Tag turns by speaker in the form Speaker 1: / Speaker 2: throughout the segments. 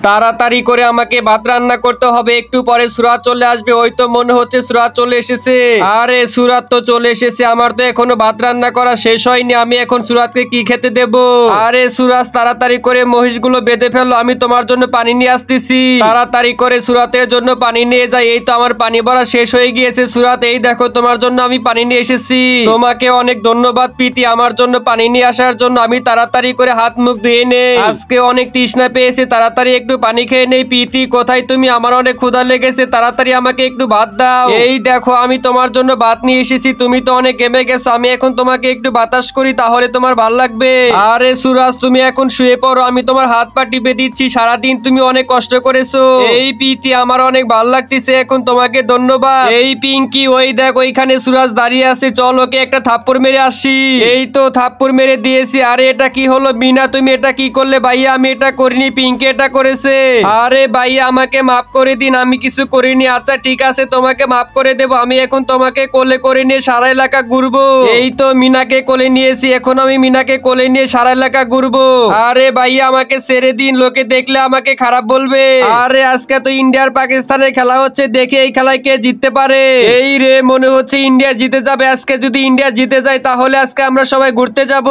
Speaker 1: তাড়াতাড়ি করে আমাকে ভাত রান্না করতে হবে, একটু পরে সুরাত চলে আসবে। ওই তো মনে হচ্ছে সুরাত চলে এসেছে। আরে সুরাত তো চলে এসেছে, আমার তো এখনো ভাত রান্না করা শেষ হয়নি। আমি এখন সুরাতকে কি খেতে দেব? আরে সুরাজ তাড়াতাড়ি করে মহিষগুলো বেঁধে ফেললো, আমি তোমার জন্য পানি নিয়ে আসতেছি। তাড়াতাড়ি করে সুরাতের জন্য পানি নিয়ে যাই। এই তো আমার পানি ভরা শেষ হয়ে গিয়েছে। সুরাত এই দেখো তোমার জন্য আমি পানি নিয়ে এসেছি। তোমাকে অনেক ধন্যবাদ প্রীতি আমার জন্য পানি নিয়ে আসার জন্য। আমি তাড়াতাড়ি করে হাত মুখ ধুয়ে নেই, আজকে অনেক তৃষ্ণা পেয়েছে। তাড়াতাড়ি একটু পানি খেয়ে নেই। প্রীতি কোথায় তুমি? আমার অনেক ক্ষুধা লেগেছে, তাড়াতাড়ি আমাকে একটু ভাত দাও। এই দেখো আমি তোমার জন্য ভাত নিয়ে এসেছি। তুমি তো অনেক ঘেমে গেছো, আমি এখন তোমাকে একটু বাতাস করি, তাহলে তোমার ভাল লাগবে। আরে সুরাজ তুমি এখন শুয়ে পড়ো, আমি তোমার হাত পা টিপে দিচ্ছি। সারাদিন তুমি অনেক কষ্ট করেছো। এই প্রীতি আমার অনেক ভাল লাগতেছে এখন, তোমাকে ধন্যবাদ। এই পিঙ্কি ওই দেখ ওইখানে সুরাজ দাঁড়িয়ে আছে, চল ওকে একটা থাপ্পড় মেরে আসি। এই তো থাপ্পড় মেরে দিয়েছি। আরে এটা কি হলো মিনা, তুমি এটা কি করলে? ভাইয়া আমি এটা করিনি, পিঙ্কি এটা করেছে। আরে ভাইয়া আমাকে মাফ করে দিন, আমি কিছু করিনি। আচ্ছা ঠিক আছে তোমাকে মাফ করে দেবো। আমি এখন তোমাকে কোলে করে নিয়ে সারা এলাকা ঘুরবো। এই তো মিনাকে কোলে নিয়েছি, এখন আমি মিনাকে কোলে নিয়ে সারা এলাকা ঘুরবো। আরে ভাইয়া আমাকে ছেড়ে দিন, লোকে দেখলে আমাকে খারাপ বলবে। আরে আজকে তো ইন্ডিয়ার পাকিস্তানের খেলা হচ্ছে, দেখে এই খেলায় কে জিততে পারে। এই রে মনে হচ্ছে ইন্ডিয়া জিতে যাবে। আজকে যদি ইন্ডিয়া জিতে যায় তাহলে আজকে আমরা সবাই ঘুরতে যাব।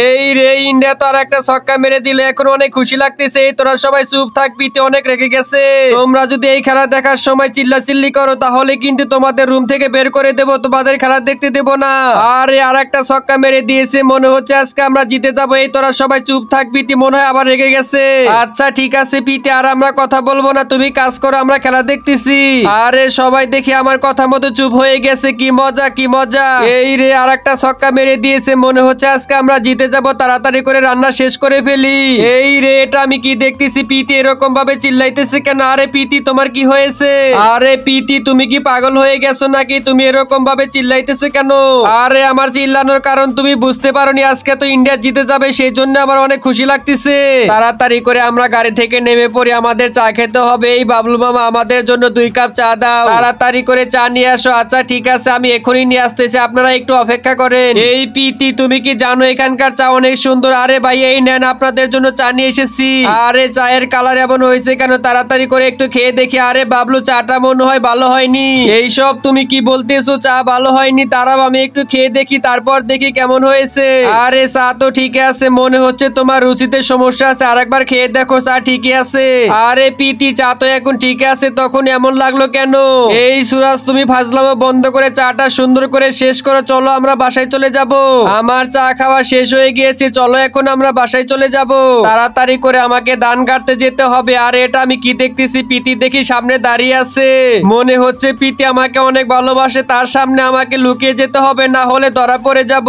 Speaker 1: এই রে ইন্ডিয়া তো আর একটা ছক্কা মেরে দিলে, এখন অনেক খুশি লাগতেছে। এই তোরা সবাই চুপ থাক, প্রীতি অনেক রেগে গেছে। তোমরা যদি এই খেলা দেখার সময় চিল্লাচিল্লি করো তাহলে কিন্তু তোমাদের রুম থেকে বের করে দেবো, তোমাদের খেলা দেখতে দেবো না। আরে আর একটা ছক্কা মেরে দিয়েছে, মনে হচ্ছে আজকে আমরা জিতে যাবো। এই তোরা সবাই চুপ থাক, প্রীতি মনে হয় আবার রেগে গেছে। আচ্ছা ঠিক আছে প্রীতি আর আমরা কথা বলবো না, তুমি কাজ করো, আমরা খেলা দেখতেছি। আরে সবাই দেখি আমার কথা মতো চুপ হয়ে গেছে, কি মজা কি মজা। এই রে আর একটা ছক্কা মেরে দিয়েছে, মনে হচ্ছে আজকে আমরা জিতে যাব। তাড়াতাড়ি করে রান্না শেষ করে ফেলি। এই রে এটা আমি কি দেখতেছি, প্রীতি এরকম ভাবে চিল্লাইতেছে কেন? আরে প্রীতি তোমার কি হয়েছে? আরে প্রীতি তুমি কি পাগল হয়ে গেছো নাকি? তুমি এরকম ভাবে চিল্লাইতেছো কেন? আরে আমার চিল্লানোর কারণ তুমি বুঝতে পারোনি, আজকে তো ইন্ডিয়া জিতে যাবে, সেই জন্য আমার অনেক খুশি লাগতেছে। তাড়াতাড়ি করে আমরা গাড়ি থেকে নেমে পড়ি, আমাদের চা খেতে হবে। এই বাবলু মামা আমাদের জন্য 2 কাপ চা দাও, তাড়াতাড়ি করে চা নিয়ে আসো। আচ্ছা ঠিক আছে আমি এখনই নিয়ে আসতেছি, আপনারা একটু অপেক্ষা করেন। এই প্রীতি তুমি কি জানো এখানকার চা অনেক সুন্দর? আরে ভাই এই নেন আপনাদের জন্য চা নিয়ে এসেছি। আরে চায়ের কালার এমন হয়েছে কেন? তাড়াতাড়ি করে একটু খেয়ে দেখি। আরে বাবলু চাটা মনে হয় ভালো হয়নি। এইসব তুমি কি বলতেছো? চা ভালো হয়নি? দাঁড়াও আমি একটু খেয়ে দেখি, তারপর দেখি কেমন হয়েছে। আরে চা তো ঠিক আছে, মনে হচ্ছে তোমার রুচিতে সমস্যা আছে, আরেকবার খেয়ে দেখো চা ঠিকই আছে। আরে প্রীতি চা তো এখন ঠিক আছে, তখন এমন লাগলো কেন? এই সুরাজ তুমি ফাজলামো বন্ধ করে চাটা সুন্দর করে শেষ করো, চলো আমরা বাসায় চলে যাব। আমার চা খাওয়া শেষ হয়ে গিয়েছে, চলো এখন আমরা বাসায় চলে যাব। তাড়াতাড়ি করে আমাকে ধান কাটতে যেতে হবে। আর এটা আমি কি দেখতেছি, প্রীতি দেখি সামনে দাঁড়িয়ে আছে, মনে হচ্ছে প্রীতি আমাকে অনেক ভালোবাসে। তার সামনে আমাকে লুকিয়ে যেতে হবে, না হলে ধরা পড়ে যাব।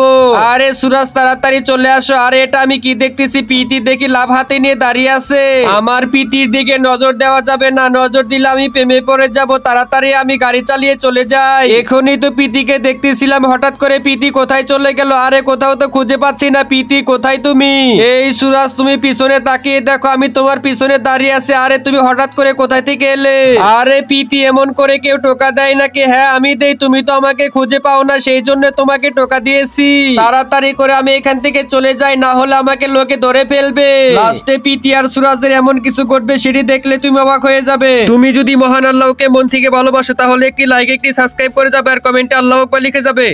Speaker 1: আরে সুরাজ তাড়াতাড়ি চলে আসো। আরে এটা আমি কি দেখতেছি, প্রীতি দেখি লাভ হাতে নিয়ে দাঁড়িয়ে আছে। আমার প্রীতির দিকে নজর দেওয়া যাবে না, নজর দিলে আমি প্রেমে পড়ে যাব। তাড়াতাড়ি আমি গাড়ি চালিয়ে চলে যাই। এখনই তো প্রীতিকে দেখতেছিলাম, হঠাৎ করে প্রীতি কোথায় চলে গেল? আরে কোথাও তো খুঁজে পাচ্ছি না। প্রীতি কোথায় তুমি? এই সুরাজ তুমি পিছনে তাকিয়ে দেখো, আমি তোমার পিছনে দাঁড়িয়ে আছি। আরে তুমি হঠাৎ করে কোথায় থেকে এলে? আরে প্রীতি এমন করে কেউ টোকা দেয় নাকি? হ্যাঁ আমি দেই, তুমি তো আমাকে খুঁজে পাও না, সেই জন্য তোমাকে টোকা দিয়েছি। তাড়াতাড়ি করে আমি এখান থেকে চলে যাই, না হলে আমাকে লোকে ধরে ফেলবে। লাস্টে প্রীতি আর সুরাজের এমন কিছু ঘটবে, সেটি দেখলে তুমি অবাক হয়ে যাবে। তুমি যদি মহান আল্লাহকে মন থেকে ভালোবাসো তাহলে একটি লাইক একটি সাবস্ক্রাইব করে যাবে আর কমেন্টে আল্লাহ আকবার লিখে যাবে।